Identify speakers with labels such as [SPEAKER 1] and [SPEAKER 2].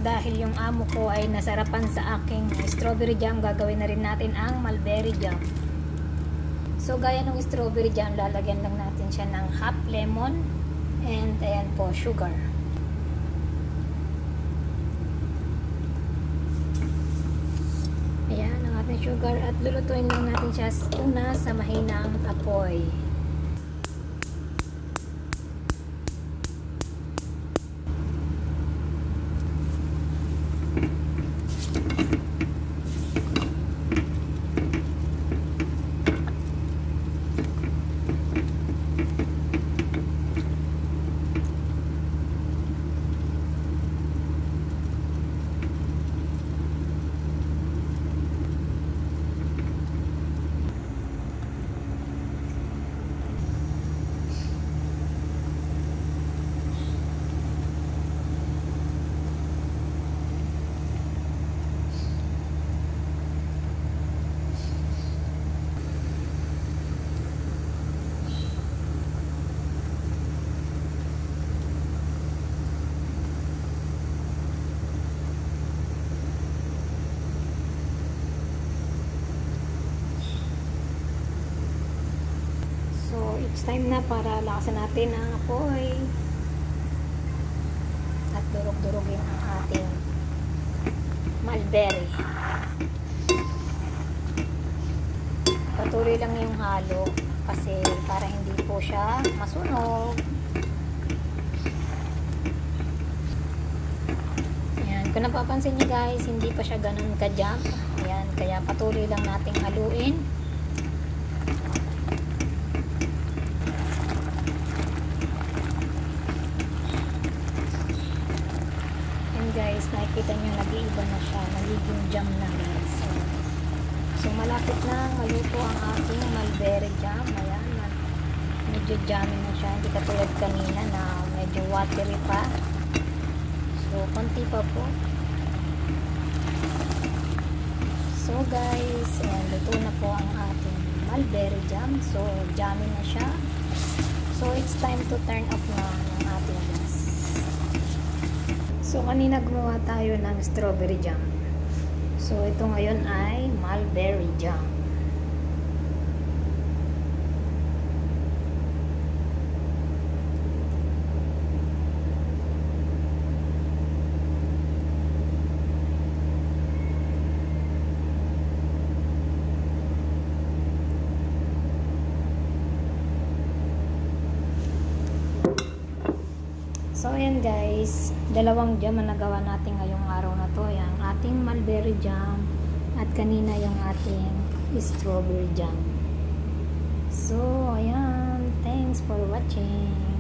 [SPEAKER 1] dahil yung amo ko ay nasarapan sa aking strawberry jam, gagawin na rin natin ang mulberry jam. So gaya ng strawberry jam, lalagyan lang natin siya ng half lemon and ayan po, sugar. Ayan ang ating sugar at lulutuin lang natin siya una sa mahinang apoy. It's time na para lakasan natin ang apoy at durog-durogin ang ating mulberry. Patuloy lang yung halo kasi para hindi po siya masunog. Ayan, kung napapansin niyo guys, hindi pa siya ganun ka-jump. Ayan, kaya patuloy lang nating haluin. Guys, nakikita nyo, nag-iiba na siya, nagiging jam na guys. So malapit na maluto ang ating mulberry jam. Ayan, medyo jammy na siya, hindi katulad kanina na medyo watery pa. So konti pa po. So guys, ayan, luto na po ang ating mulberry jam. So jammy na siya. So it's time to turn off na ng ating gas. So, kanina gumawa tayo ng strawberry jam. So, ito ngayon ay mulberry jam. So, ayan guys, dalawang jam ang nagawa natin ngayong araw na to. Yung ating mulberry jam at kanina yung ating strawberry jam. So, ayan, thanks for watching.